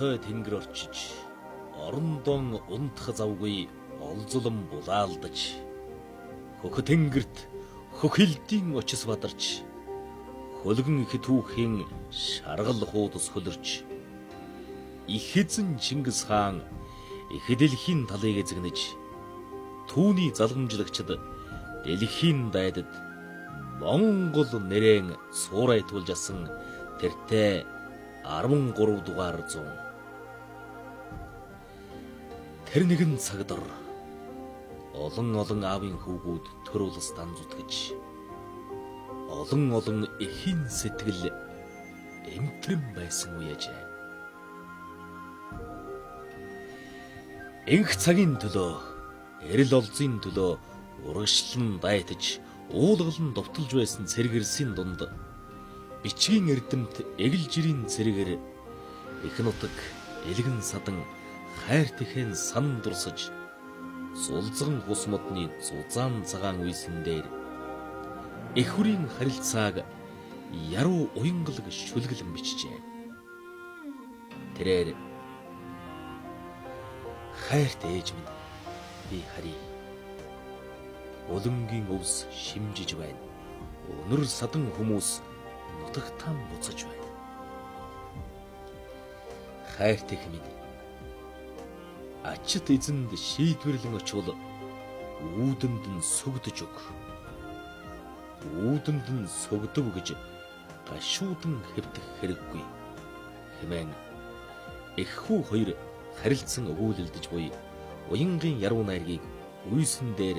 той тэнгэр орчиж орондон унтах завгүй олзулан булаалдаж хөх тэнгэрт хөхилдийн очис бадарч хөлгөн их түүхийн шаргал хуудас хөлөрч их эзэн Чингис хаан их дэлхийн талыг эзэгнэж түүний залгамжлагчид дэлхийн дайдад Монгол нэрэн суурайтуулж асан тэртээ 13 дугаар зуун. Тэр нэгэн цагдор олон аавын хөвгүүд төр улс данзутгаж олон эхийн сэтгэл эмтрэн байсан үеж. Энх цагийн төлөө, эрэл олзын төлөө урагшлан дайтаж уулгалан довтолж байсан цэргэрсийн дунд бичгийн эрдэмт эгэл жирийн цэргэр их нутаг элгэн садан хайр тэхэн сан дурсаж зулзган хус модны зузаан цагаан үйсэн дээр их хүрийн харилцааг яруу уянгалаг шүлгэлэн бичжээ. Тэрээр хайрт ээж минь би харъя. Улангийн өвс шимжиж байна. Өнөр садан хүмүүс нутагтаан буцаж байна. Хайрт их минь ачит эзэнд шийдвэрлэн очвол үүдэнд нь сүгдэж өг. Үүдэнд нь сүгдэв гэж гашуудан хэвдэх хэрэггүй хэмээн их хүү хоёр харилцан өгүүлэлдэж буй уянгийн яруу найргийг үйсэн дээр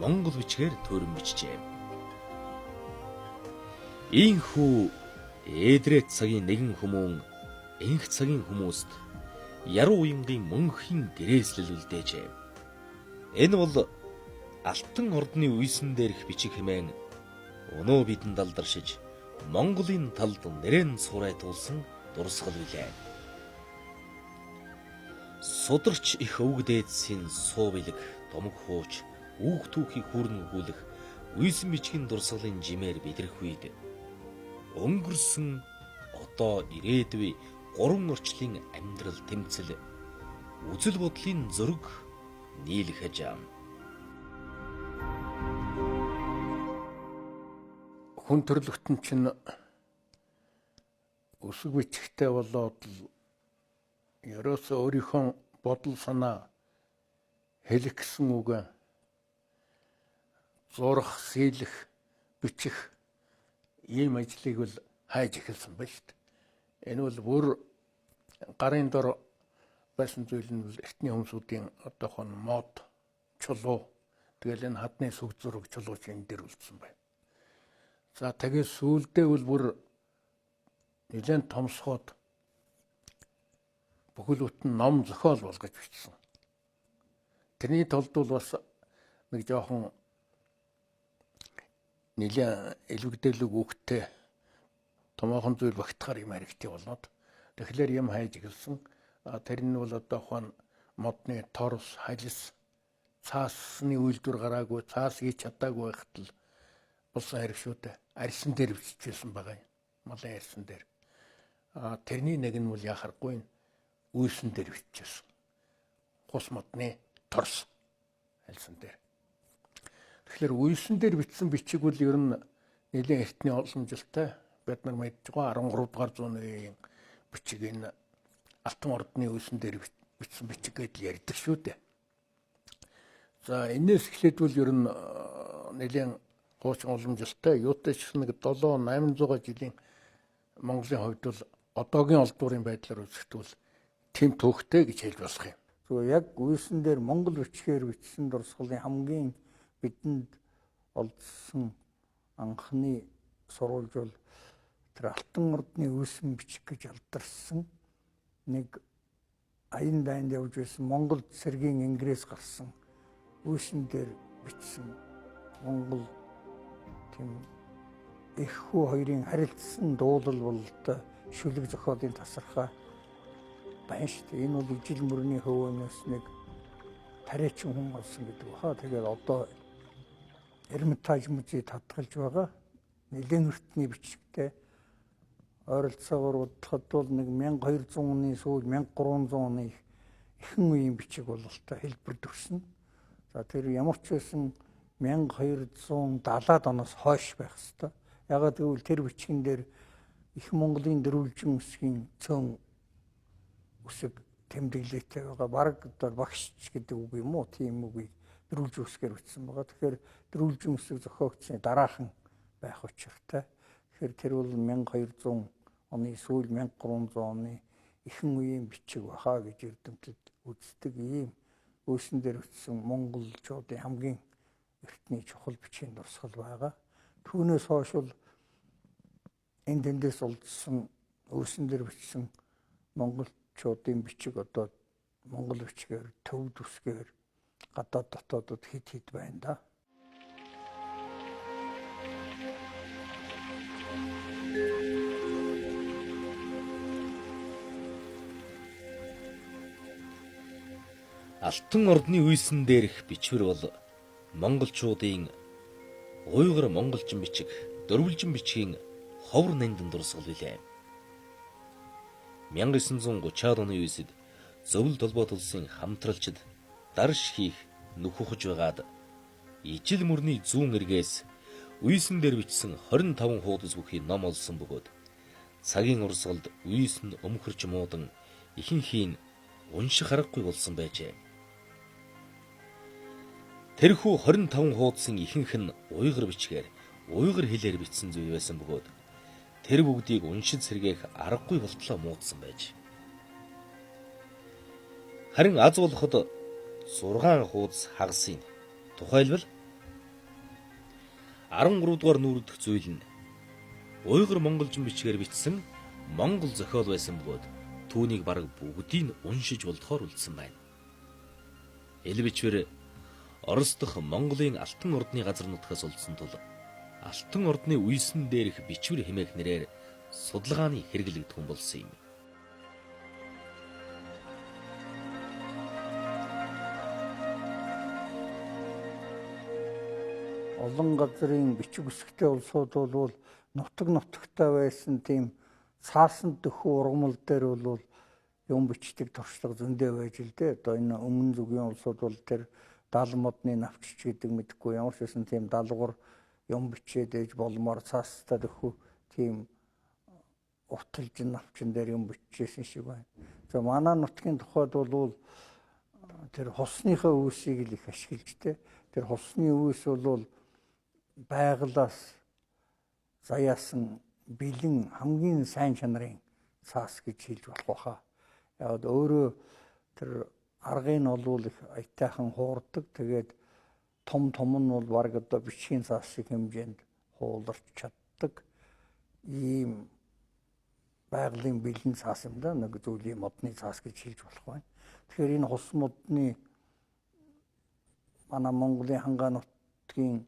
монгол бичгээр төрөн бичжээ. Ийхүү эдрет цагийн нэгэн хүмүүн энх цагийн хүмүүст яруу уянгийн мөнхийн гэрээслэл үлдээжээ. Энэ бол алтан ордны үйсэн дээрх бичиг хэмээн өнөө бидэнд алдаршиж Монголын талд нэрэн суурайтуулсан дурсгал билээ. Сударч их өвөг дээдсийн суу билэг домог хууч үүх түүхийг хүрн өгүүлэх үйсэн бичгийн дурсгалын жимээр бидрэх үед өнгөрсөн одоо ирээдүй 3 орчлын амьдрал тэмцэл үзэл бодлын зөрөг нийлхэж ам. Хүн төрлөختөн чинь өсөг бичихтэй болоод л ерөөсөө өөрийнхөө бодол санаа хэлэх гэсэн үг зурх, сийлэх, бичих ийм ажлыг бол хайж эхэлсэн байна шүү дээ. Энэ бол бүр гарын дор байсан зүйл нь эртний хүмүүсийн одоохон мод, чулуу тэгэл энэ хадны сүг зураг чулууч энэ дээр үлдсэн байна. За тэгээд сүүлдээ бол бүр нэлээд томсгоод бүхэл бүтэн ном зохиол болгож бичсэн. Тэрний тулд бол бас нэг жоохон нэлээд элвэгдэлэг үгтэй томоохон зүйл багтахаар юм хэрэгтэй болоод тэгэхээр юм хайж эхэлсэн. Тэр нь бол одоохон модны торс, халис, цаасны үйлдвэр гараагүй, цаас хийж чадаагүй байхад л болсон хэрэг шүү дээ. Арьсан дээр биччихсэн байгаа юм. Малын арьсан дээр. Тэрний нэг нь бол яхахгүй үйлсэн дээр биччихсэн. Хус модны торс арьсан дээр. Тэгэхээр үйлсэн дээр бичсэн бичиг бол ер нь нэлийн эртний уламжилтай бид нар мэдж байгаа 13 дугаар зууны бичиг энэ алтан ордны үйлсэн дээр бичсэн бичиг гэдэл ярьдаг шүү дээ. За энэс эхлээд бол ер нь нэлийн хуучин уламжилтай юутай ч нэг 700-800 жилийн Монголын хувьд бол одоогийн олдуурын байдлаар үзэхдээ бол тэм түүхтэй гэж хэлж болох юм. Зүгээр яг үйлсэн дээр монгол бичгээр бичсэн дурсгалын хамгийн бидэнд олдсон анхны сурвалж бол тэр алтан ордны үйлсэн бичих гэж алдарсан нэг аян дайнд явж байсан Монгол цэргийн ингээс гарсан үйлсэн дээр бичсэн монгол тийм их хүү хоёрын харилцсан дуулал бололтой шүлэг зохиолын тасархай байна шүү дээ. Энэ бол ижил мөрний хөвөнөөс нэг тариачин хүн болсон гэдэг баха. Тэгээд одоо Эрмитаж музейд хадгалж байгаа нэлээд өртний бичгтэй ойролцоогоор бодлоход бол нэг 1200 оны сүүл 1300 оны ихэнх үеийн бичиг бололтой хэлбэр төрсөн. За тэр ямар ч байсан 1270-аад оноос хойш байх хэвээр. Ягаад гэвэл тэр бичгэн дээр их Монголын дөрвөлжин үсгийн цөөн үсэг тэмдэглэлтэй байгаа. Бараг одоо багш гэдэг үг юм уу? Тийм үгийг дөрвөлжин үсгээр бичсэн байгаа. Тэгэхээр дөрвөлжин үсэг зохиогдсны дараахан байх учиртай. Тэгэхээр тэр бол 1200 оны сүүл 1300 оны ихэнх үеийн бичиг баха гэж эрдэмтэд үздэг ийм үүсэн дээр бичсэн монголчуудын хамгийн эртний чухал бичгийн дурсгал байгаа. Түүнээс хойш бол энд тэндээс улдсан үүсэн дээр бичсэн монголчуудын бичиг одоо монгол бичгээр төв дүсгээр гадаад дотоодод хэд байна да. Алтан ордны үйсэн дээрх бичвэр бол монголчуудын уйгар монголчин бичиг, дөрвөлжин бичгийн ховор нандин дурсгал билээ. 1930-аад оны үесэд зөвлөлт толгойд улсын хамтралчид дарш хийх нөхөхж байгаад ижил мөрний зүүн эргээс үйсэн дээр бичсэн 25 хуудас бүхий ном олсон бөгөөд цагийн урсгалд үйсэн өмхөрч муудан ихэнхийн унших аргагүй болсон байжээ. Тэрхүү 25 хуудасын ихэнх нь уйгар бичгээр, уйгар хэлээр бичсэн зүйл байсан бөгөөд тэр бүгдийг уншиж сэргээх аргагүй болтлоо муудсан байж. Харин аз болоход 6 хуудас хагасын. Тухайлбал 13 дугаар нүүрдэх зүйл нь уйгар монголчин бичгээр бичсэн монгол зохиол байсан бөгөөд түүнийг бараг бүгдийг уншиж болдохоор үлдсэн байна. Эл бичвэр Орос дахь Монголын Алтан ордны газар нутгаас олдсон тул Алтан ордны үйсэн дээрх бичвэр хэмээх нэрээр судалгааны хэрэглэгдэх болсон юм. Олон газрын бичиг үсгтэй улсууд бол нутагтай байсан тийм цаасан дөхөө ургамал дээр бол юм бичдэг туршлага зөндөө байж л дээ. Одоо энэ өмнө зүгийн улсууд бол тэр 70 модны навчч гэдэг мэдхгүй ямар ч байсан тийм даалгавар юм бичээд ээж болмоор цаастаа дөхөө тийм уталжин навчин дээр юм бичижсэн шиг байна. За манай нутгийн тухайд бол тэр хосныхаа үүсийг л их ашиглаж тэ. Тэр хосны үүс бол байгалаас заяасан бэлэн хамгийн сайн чанарын цаас гэж хэлж болох баха. Яг өөрөө тэр аргыг нь бол их аятайхан хуурдаг. Тэгээд том нь бол бараг одоо бичгийн цаас шиг хэмжээнд хууларч чаддаг. Ийм байгалийн бэлэн цаас юм да. Нэг зүйлийн модны цаас гэж хэлж болох байна. Тэгэхээр энэ хос модны манай Монголын хангаан нутгийн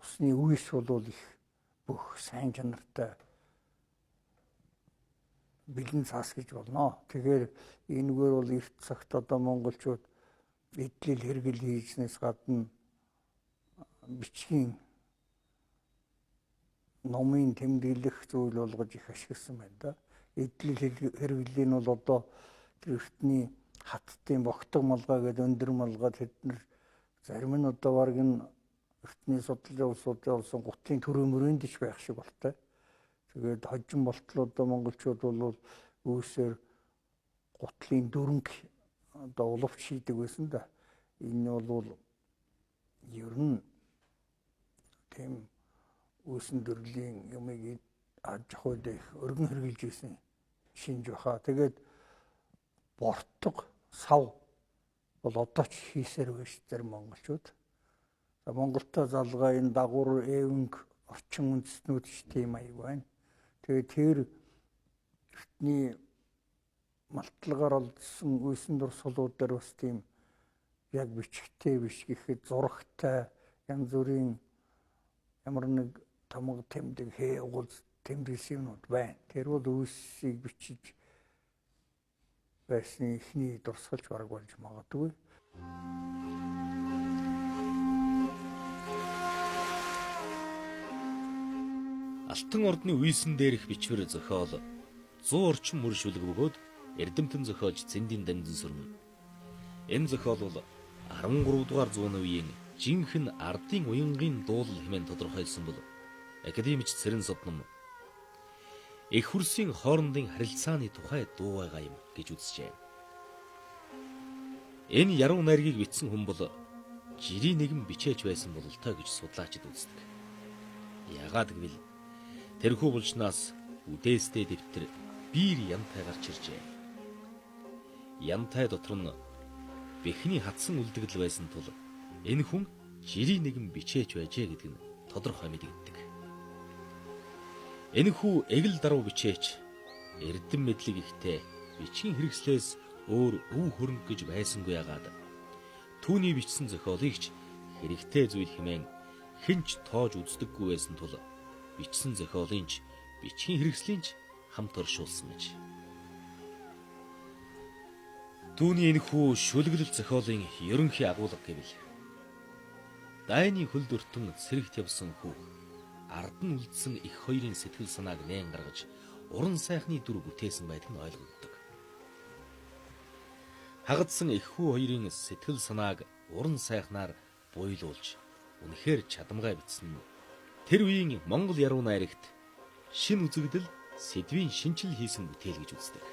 усны үйс бол их бүх сайн чанартай бэлэн цаас гэж болно. Тэгэхээр энэгээр бол эрт цагт одоо монголчууд эдлэл хэрэгэл хийснээс гадна бичгийн номын тэмдэглэх зүйл болгож их ашигласан байна да. Эдлэл хэрэглийн бол одоо тэр эртний хаттын богтог малгай гэдэг өндөр малгай тэднэр зарим нь одоо бараг нь эртний судлалын улсуудын олсон гутлын төрөө мөрөнд ч байх шиг болтой. Тэгээд хожим болтлоо одоо монголчууд бол үүсээр гутлын дөрөнг одоо уловч хийдэг байсан да. Энэ бол ер нь тийм үүсэн төрлийн юмыг аж ахуйд их өргөн хэрглэж ирсэн шинж баха. Тэгээд бортог сав бол одоо ч хийсээр байж зарим монголчууд. За Монголтой залгаа энэ дагуур эвэнг орчин үндэстнүүд ч тийм аяг байна. Тэгээд тэр эртний малталгаар олдсон үйсэн дурсгалууд дээр бас тийм яг бичгтэй биш гэхэд зурагтай янз бүрийн ямар нэг тамга тэмдэг хээ угуул тэмдэглэсэн юмуд байна. Тэр бол үйсийг бичиж байсны ихний дурсгалж бараг болж магадгүй. Алтан ордны үйсэн дээрх бичвэр зохиол 100 орчим мөр шүлэг бөгөөд эрдэмтэн зохиолч Цэндийн Данжин сүрмэн. Энэ зохиол бол 13 дугаар зууны үеийн жинхэнэ ардын уянгийн дуулал хэмээн тодорхойлсон бол академич Цэрэн Содном их хурсийн хоорондын харилцааны тухай дуу байгаа юм гэж үзжээ. Энэ яруу найргийг бичсэн хүн бол жирийн нэгэн бичээч байсан бололтой гэж судлаачид үздэг. Яагаад гэвэл тэрхүү булчнаас үдээстэй дэвтэр биер янтай гарч иржээ. Янтай дотор нь бэхний хатсан үлдэгдэл байсан тул энэ хүн жирийн нэгэн бичээч байжээ гэдэг нь тодорхой мэдэгддэг. Энэхүү эгэл даруй бичээч эрдэм мэдлэг ихтэй бичгийн хэрэгслээс өөр өв хөрөнгө гэж байсангүй ягаад түүний бичсэн зохиолыг ч хэрэгтэй зүйл хэмээн хинч тоож үздэггүй байсан тул бичсэн зохиолын ч бичгийн хэрэгслийн ч хамт оршуулсан гэж. Түүний энэхүү шүлгэлэл зохиолын ерөнхий агуулга гэвэл дайны хөлд өртөн сэрэгт явсан хүү ард нь үлдсэн их хоёрын сэтгэл санааг нээн гаргаж уран сайхны дүр бүтээсэн байдаг нь ойлгогддог. Хагадсан их хүү хоёрын сэтгэл санааг уран сайхнаар буйлуулж үнэхээр чадамгай бичсэн нь тэр үеийн Монгол яруу найрагт шин үзэгдэл сэдвийн шинжил хийсэн бүтээл гэж үздэг.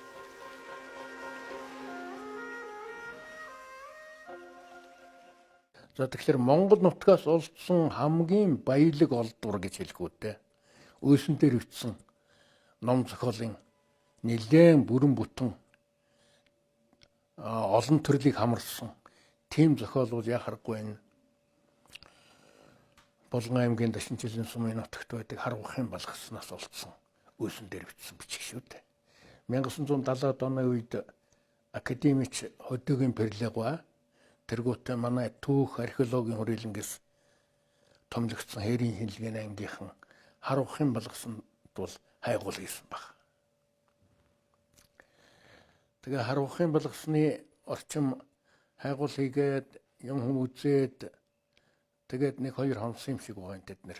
За тэгэхээр Монгол нутгаас олдсон хамгийн баялаг олдвор гэж хэлэх үүтэй. Үйсэн дээр бичсэн ном зохиолын нэлээд бүрэн бүтэн олон төрлийг хамарсан тийм зохиол бол яхахгүй энэ Болгон аймгийн Дашинчилэн сумын нутагт байдаг Харвахын балгаснаас олдсон үйсэн дээр бичсэн бичих шүү дээ. 1970-аад оны үед академич Хөдөөгийн Перлегва тэргүүтээ манай түүх археологийн хүрээлэнгээс томлогдсон Хэрийн хилгийн ангийнхан Харвахын балгасанд бол хайгуул хийсэн баг. Тэгээ Харвахын балгасны орчим хайгуул хийгээд юм хүмүүзээд тэгээд 1-2 хонсон юм шиг байгаа тэд нэр.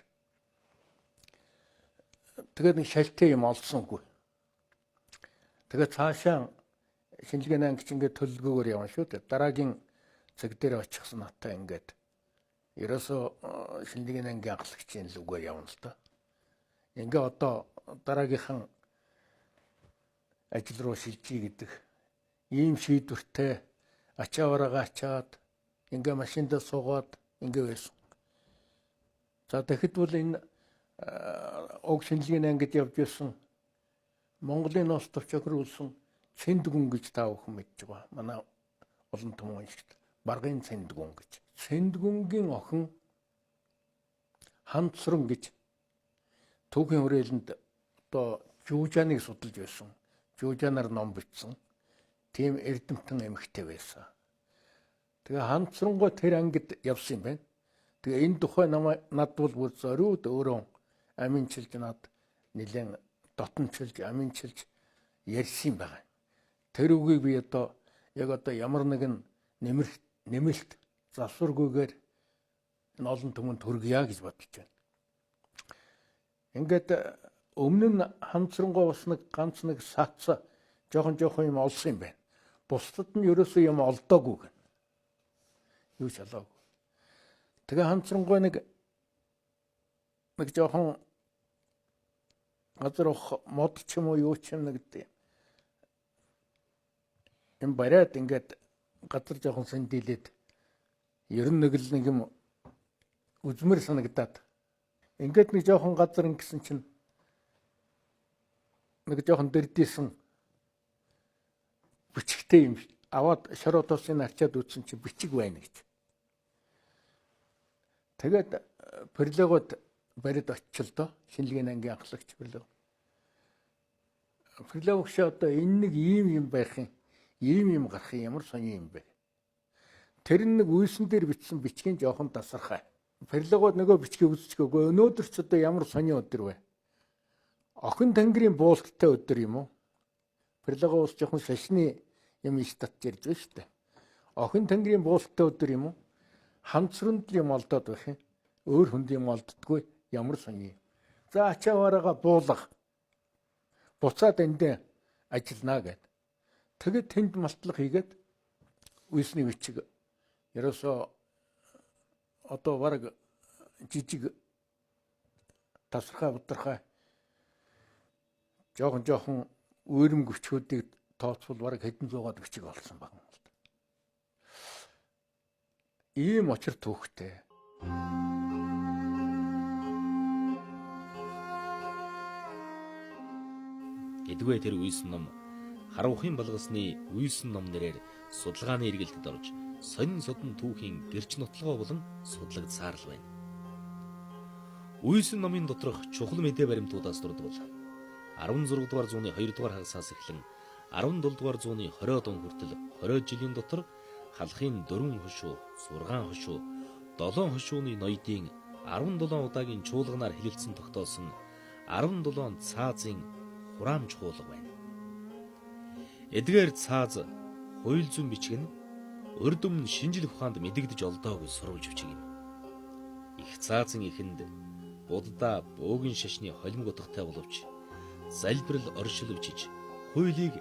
Тэгээд нэг шалтай юм олсонгүй. Тэгээд цаашаа шинжилгээний ангич ингээд төлөвлөгөөр явна шүү дээ. Дараагийн цаг дээр очихсан натаа ингээд ерөөсөө шинжилгээний ангийн анхлагчийн лүгээр явна л да. Ингээ одоо дараагийнхан ажил руу шилжиж гэдэг ийм шийдвэртэй ачаавараа ачаад ингээ машиндаа суугаад ингээ байсан. За тэгэхэд бол энэ уг шинжилгээний ангид явж байсан Монголын ноос төвчгөрүүлсэн Цэндгүн гэж та бүхэн мэдж байгаа. Манай олон том уншигт Баргын Цэндгүн гэж. Цэндгүнгийн охин Ханцран гэж түүхийн хүрээлэнд одоо Жуужааныг судалж байсан. Жуужаанаар ном бичсэн. Тийм эрдэмтэн эмэгтэй байсан. Тэгээ Ханцрангой тэр ангид явсан юм байна. Тэгээ энэ тухай над бол бүр зориуд өөрөө аминчилж над нэлээд дотночилж аминчилж ярьсан байгаа. Тэр үгийг би одоо яг одоо ямар нэгэн нэмэлт завсаргүйгээр энэ олон түмэнд хүргье гэж бодож байна. Ингээд өмнө нь Ханцрангой бас нэг ганц нэг сац жоохон юм олсон юм байна. Бусдад нь ерөөсөө юм олдоогүй гэн. Юу ч олоогүй. Тэгээ Ханцрангой нэг жоохон газар мод ч юм уу юу ч юм нэг юм бариад ингээд газар жоохон сэндилээд ер нь нэг юм үзмэр санагдаад ингээд нэг жоохон газар ингэсэн чинь нэг жоохон дэрдээсэн бичгтэй юм аваад шоротосын арчаад үтсэн чинь бичиг байна гэж. Тэгээд Перлегод барид очил доо шинжилгээний ангийн анхлагч Перлег. Перлег ч одоо энэ нэг ийм байх юм гарах ямар сони юм бэ? Тэр нэг үйсэн дээр бичсэн бичгийн жоохон тасархай. Перлегод нөгөө бичгийг үзчихгээгүй. Өнөөдөр ч одоо ямар сони өдөр вэ? Охин тэнгэрийн буулттай өдөр юм уу? Перлегод жоохон шашны юм их татж ярьж байна шүү дээ. Охин тэнгэрийн буулттай өдөр юм уу? Ханцранд юм олдоод байх юм. Өөр хүнд юм олддгүй ямар сони. За ачааваараа буулга. Буцаад энд ажиллана гэд. Тэгээд тэнд малтлах хийгээд үйсний бичиг ерөөсөө одоо бараг жижиг тасархай удархай жоохон үүрэмг өчгүүдийг тооцвол бараг хэдэн зуугаад бичиг болсон баг. Ийм очир түүхтэй. Эдгээр тэр үйсэн ном харавхын балгасны үйсэн ном нэрээр судалгааны эргэлтэд орж сонин содон түүхийн гэрч нотлогоо болон судлагдсаар л байна. Үйсэн номын доторх чухал мэдээ баримтуудаас дурдвал 16 дугаар зууны 2 дугаар хагасаас эхлэн 17 дугаар зууны 20-од он хүртэл 20 жилийн дотор халахын 4 хошуу, 6 хошуу, 7 хошууны ноёдын 17 удаагийн чуулганаар хэлэлцэн тогтоосон 17 цаазын хураамж хуулга байна. Эдгээр цааз хууль зүйн бичиг нь урд өмнө шинжлэх ухаанд мэдэгдэж олдоогүй сурвалж бичиг юм. Их цаазын эхэнд Будда бөөгийн шашны холимог утгатай боловч залбирал оршил бичиж хуулийг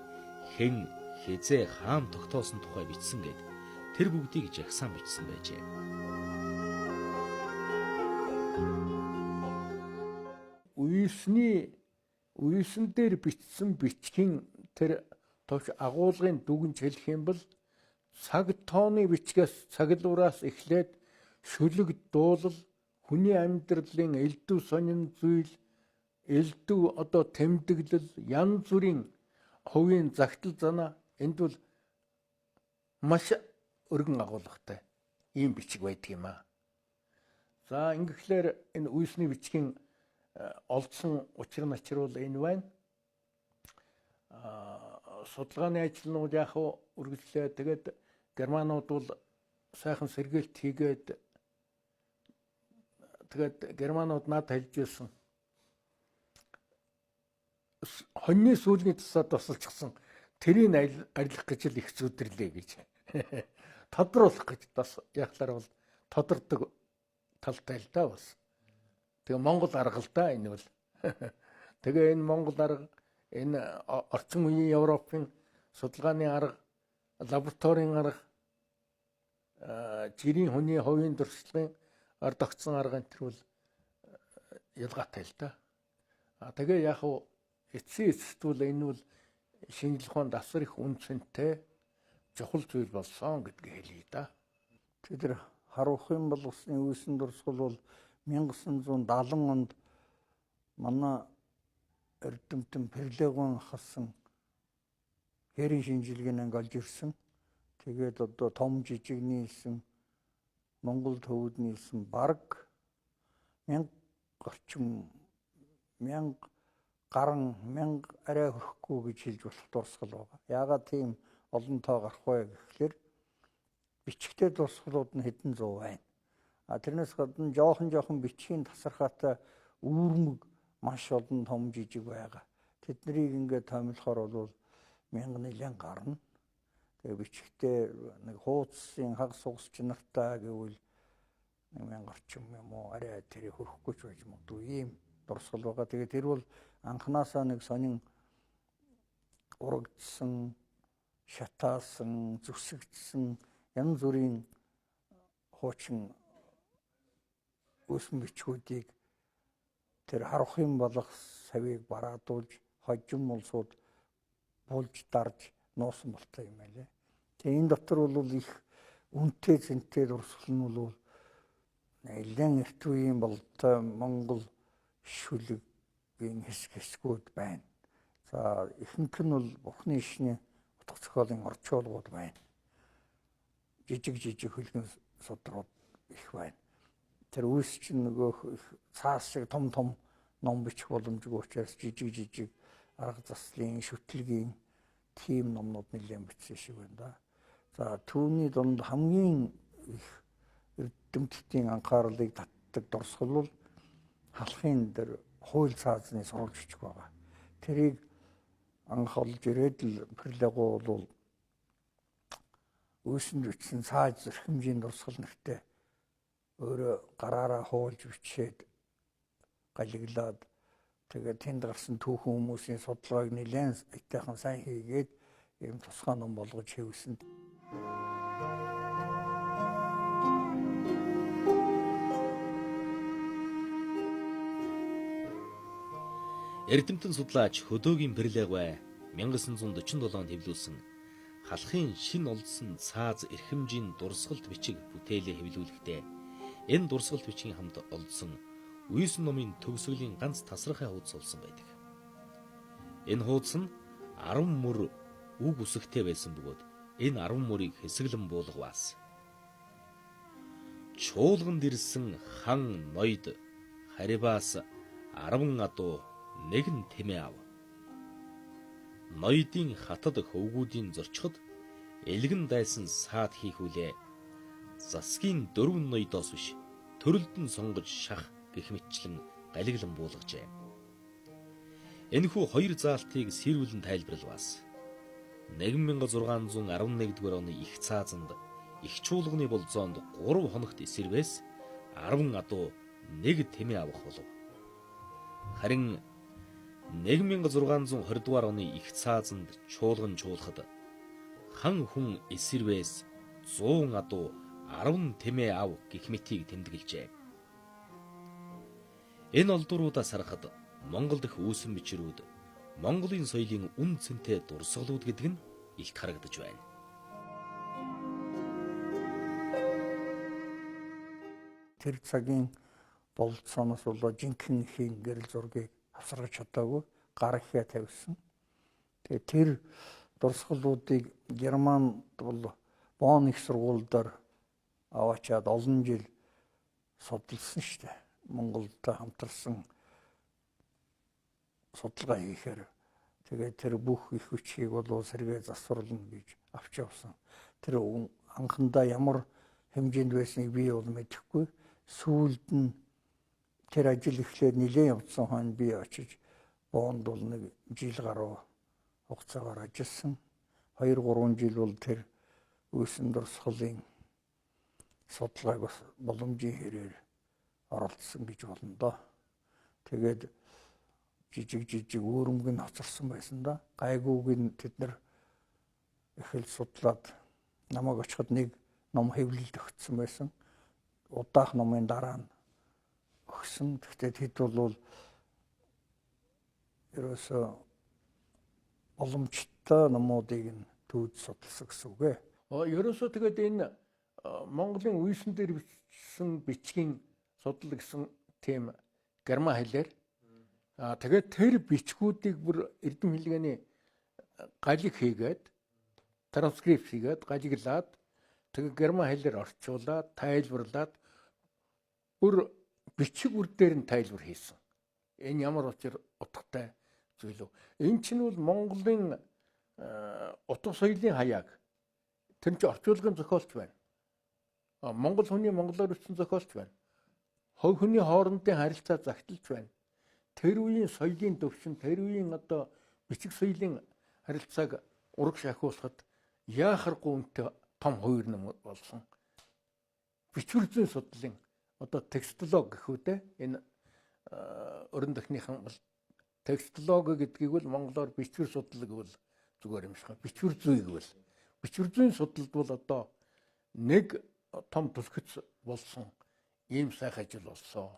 хэн хизээ хаан тогтоосон тухай бичсэн гэд тэр бүгдийг жагсаан бичсэн байжээ. Үйсэн дээр бичсэн бичгийн тэр товч агуулгын дүгнж хэлэх юм бол цаг тооны бичгээс цаглуураас эхлээд шүлэг дуулал хүний амьдралын элдв сонин зүйл элдв одоо тэмдэглэл янз бүрийн хувийн загтал занаа энд бол маш өргөн агуулгатай ийм бичиг байдаг юм аа. За ингэхлээр энэ үйсний бичгийн олдсон учир начир бол энэ байна. Судалгааны ажлууд яг үргэлжлээ. Тэгээд германууд бол сайхан сэргээлт хийгээд тэгээд германууд над хэлж ирсэн. Хоньны сүүлний тусаад тусалчихсан. Тэрийг арилгах гэж л их зүдэрлээ гэж. Тодруулах гэж бас яхалаар бол тодордог талтай л да бас. Тэгээ Монгол арга л да энэ бол. Тэгээ энэ Монгол арга энэ орчин үеийн Европын судалгааны арга, лабораторийн арга, жирийн хүний хувийн дурсгалын ард огцсон арга энэ бол ялгаатай л да. Тэгээ яг эцсийн эцэст бол энэ бол шинжлэх ухаанд асар их үнцэнтэй чухал зүйл болсон гэдгийг хэлье да. Тэр харуулхын болгосны үйсэн дурсгал бол 1970 онд манай эрдэмтэн Перлегон хасан хэрийн шинжилгээний анги олж ирсэн. Тэгээд одоо том жижиг нийлсэн Монгол төвд нийлсэн бараг 1000 орчим 1000 гарan 1000 арай хүрэхгүй гэж хэлж болох дурсгал байгаа. Яагаад тийм олон тоо гарах вэ гэхлээр бичгтэй дурсгалууд нь хэдэн зуун байна. Тэрнээс гадна жоохон бичгийн тасархаатай үүрмэг маш олон том жижиг байгаа. Тэднийг ингээд томилохоор бол 1000 нэлээд гарна. Тэгээ бичгтээ нэг хуудсын хагас сугсч нартай гэвэл 1000 орчим юм уу арай тэрийг хөрөхгүй ч байж магадгүй ийм дурсгал байгаа. Тэгээ тэр бол анханасаа нэг сонин урагдсан, шатаасан, зүсэгдсэн янз бүрийн хуучин үүсгэн бичгүүдийг тэр харуулхын болох савийг бараадуулж хожим улсууд булж дарж нуусан болтой юм байлээ. Тэгээ энэ дотор бол их үнэтэй зэнтэй дурсгал нь бол нэлээд эрт үеийн болтой Монгол шүлгийн хэсгүүд байна. За ихэнх нь бол Бурхны ишний утга зохиолын орчуулгууд байна. Жижиг хөлгөн судрууд их байна. Тэр үүс чинь нөгөө цаас шиг том ном бичих боломжгүй учраас жижиг арга заслын шүтлгийн тим номнууд нэлээд бичсэн шиг байна да. За түүний донд хамгийн их эрдэмтдийн анхаарлыг татдаг дурсгал бол халахын дээр хууль цаазны сурвалж бичих байгаа. Тэрийг анх олж ирээд л Перлего бол үүсэнд бичсэн цааз зөрхимжийн дурсгал нэртэй өөрөө гараараа хуулж бичээд галиглаад Тэгээд тэнд гарсан түүхэн хүмүүсийн судалгааг нэлээд аятайхан сайн хийгээд ийм тусгай ном болгож хэвсэн. Эрдэмтэн судлаач Хөдөөгийн Бэрлэгвай 1947 онд хэвлүүлсэн халахын шин олдсон цааз эрхэмжийн дурсгалт бичиг бүтээлээ хэвлүүлэхдээ энэ дурсгалт бичгийн хамт олдсон Үйсэн номын төгсгөлийн ганц тасархай хуудас болсон байдаг. Энэ хуудас нь 10 мөр үг үсэгтэй байсан бөгөөд энэ 10 мөрийг хэсэглэн буулгаваас. Чуулганд ирсэн хан ноёд харибаас 10 адуу нэгэн тэмээ ав. Ноёдын хатад хөвгүүдийн зорчход элгэн дайсан саад хийхүүлээ. Засгийн 4 ноёдоос биш төрөлдөн сонгож шах гэх мэтчлэн галиглан буулгажээ. Энэхүү хоёр заалтыг сэрүүлэн тайлбарлаваас. 1611-р оны их цаазанд их чуулганы болзоонд 3 хоногт эсэрвээс 10 адуу нэг тэмээ авах болов. Харин 1620-р оны их цаазанд чуулган чуулахад хан хүн эсэрвээс 100 адуу 10 тэмээ ав гэх мэтийг тэмдэглэжээ. Энэ олдуруудаас харахад Монгол дахь үүсэн бичрүүд Монголын соёлын үн цэнтэй дурсгалууд гэдэг нь илт харагдаж байна. Тэр цагийн бололцооноос болоо жинхэнэ хийн гэрэл зургийг авсаргаж чадаагүй гар ихэ тавьсан. Тэгээ тэр дурсгалуудыг Германд бол Бонн их сургуульдаар аваачаад олон жил судалсан шүү дээ. Монголтой хамтарсан судалгаа хийхээр тэгээд тэр бүх их хүчийг бол сэргээ засварлана гэж авч явсан. Тэр анхандаа ямар хэмжээнд байсныг би бол мэдэхгүй. Сүүлд нь тэр ажил эхлээд нэлээд явцсан хойно би очиж Боннд бол нэг жил гаруй хугацаагаар ажилласан. 2-3 жил бол тэр Үйсэн дурсгалын судалгааг бас боломжийн хэрээр оролцсон гэж болно доо. Тэгээд жижиг өөрөмг нь хоцорсон байсан да. Гайгүйг нь тэд нар их л судлаад намайг очиход нэг ном хэвлэлд өгсөн байсан. Удаах номын дараа нь өгсөн. Гэхдээ тэд бол ерөөсөө боломжтой номуудыг нь төвд судалсан гэсэн үг ээ. Ерөөсөө тэгээд энэ Монголын үйсэн дээр бичсэн бичгийн судал гэсэн тийм герман хэлээр тэгээд тэр бичгүүдийг бүр эрдэм хэлгээний галиг хийгээд транскрипт хийгээд галиглаад тэгээд герман хэлээр орчуулад тайлбарлаад бүр бичиг үр дээр нь тайлбар хийсэн. Энэ ямар учир утгатай зүйл вэ? Энэ чинь бол Монголын утга соёлын хаяаг. Тэр чинь орчуулгын зохиолч байна. Монгол хүний монголоор бичсэн зохиолч байна. Хувь хүний хоорондын харилцаа загталж байна. Тэр үеийн соёлын төвшин, тэр үеийн одоо бичиг соёлын харилцааг ураг шахиулахад яахаргүй үнэтэй том хувир ном болсон. Бичвэр зүйн судлалын одоо текстолог гэх үү те энэ өрн дахныхан бол текстолог гэдгийг бол монголоор бичвэр судлал гэвэл зүгээр юм шиг. Бичвэр зүй гэвэл бичвэр зүйн судлалд бол одоо нэг том түлхэц болсон. Ийм сайх ажил болсон.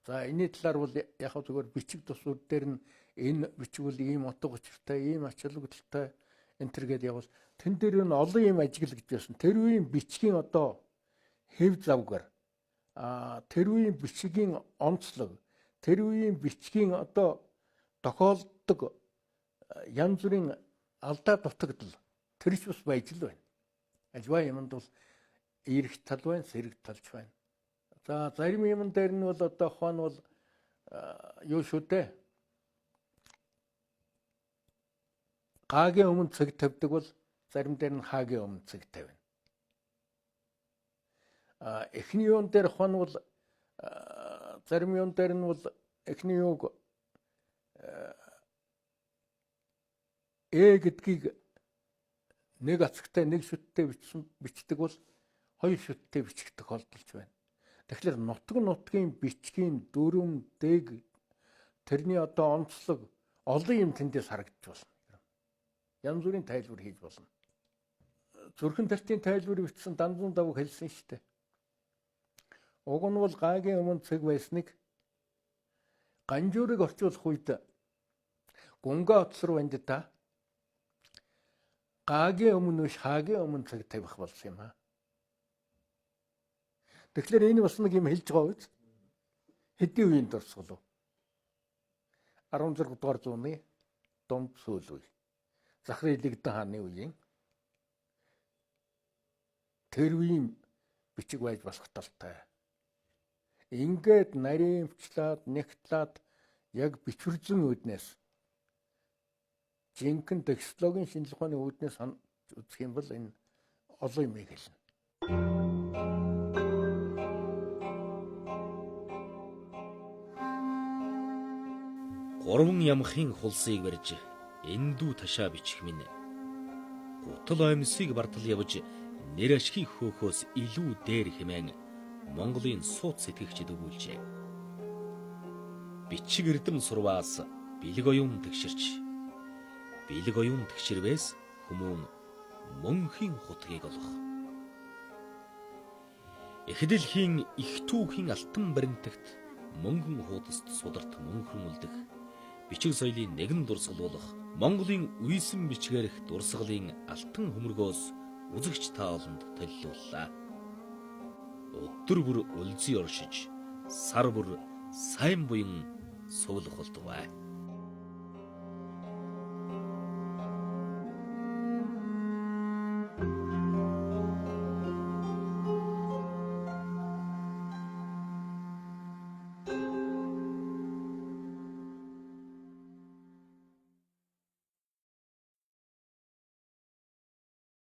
За энэний талаар бол яг зүгээр бичиг тусууд дээр нь энэ бичиг бол ийм утга учиртай, ийм ач холбогдолтой энэ төр гэдээ явал тэн дээр нь олон ийм ажиглагдж байсан. Тэр үеийн бичгийн одоо хэв завгаар тэр үеийн бичгийн онцлог, тэр үеийн бичгийн одоо тохиолдог янз бүрийн алдаа дутагдал тэр ч бас байж л байна. Альва юмд бол эрх тал байна, сэрэг талч байна. За зарим юм дээр нь бол одоо ухаан бол юу шүү дээ. Гагийн өмнө цаг тавьдаг бол зарим дээр нь хаагийн өмнө цаг тавина. Эхний юун дээр ухаан бол зарим юун дээр нь бол эхний юуг гэдгийг нэг ацгтай нэг шүттэй бичдэг бол хоёр шүттэй бичих тохиолдолж байна. Тэгэхээр нутгийн бичгийн дүрм, дэг, тэрний одоо онцлог олон юм тэндээс харагдаж болно. Янз бүрийн тайлбар хийж болно. Зүрхэн тартын тайлбар бичсэн Данзан давг хэлсэн шүү дээ. Уг нь бол Гагийн өмнө цэг байсныг Ганжуурыг орчуулах үед Гүнгэ хотс руу эндээ Гагийн өмнө биш Хагийн өмнө цэг тавих болсон юм аа. Тэгэхээр энэ бас нэг юм хэлж байгаа үз. Хэдийн үеийн дурсгал уу? 16 дугаар зууны дунд сүүл үе. Захар Илэгдэн хааны үеийн тэр үеийн бичиг байж болох талтай. Ингээд наримчлаад, нэгтлаад яг бичвэрзэн үүднээс жинхэнэ технологийн шинжилгээ ухааны үүднээс үзэх юм бол энэ олон юм хэлнэ. Гурван ямхын хулсыг барьж эндүү ташаа бичих минь. Гутал оймсыг бартал явж нэр ашгийг хөөхөөс илүү дээр хэмээн Монголын сууд сэтгэгчид өгүүлжээ. Бичиг эрдэм сурваас бэлэг оюун тэгширч, бэлэг оюун тэгширвээс хүмүүн мөнхийн хутгийг олох. Их дэлхийн их түүхийн алтан баримтагт мөнгөн хуудаст сударт мөнхөн үлдэх. Бичиг соёлын нэгэн дурсгал болох Монголын үйсэн бичгээрх дурсгалын алтан хөмөргөөс үзэгч та олонд толилууллаа. Өдөр бүр үлзий оршиж, сар бүр сайн буян суулгах болтугай.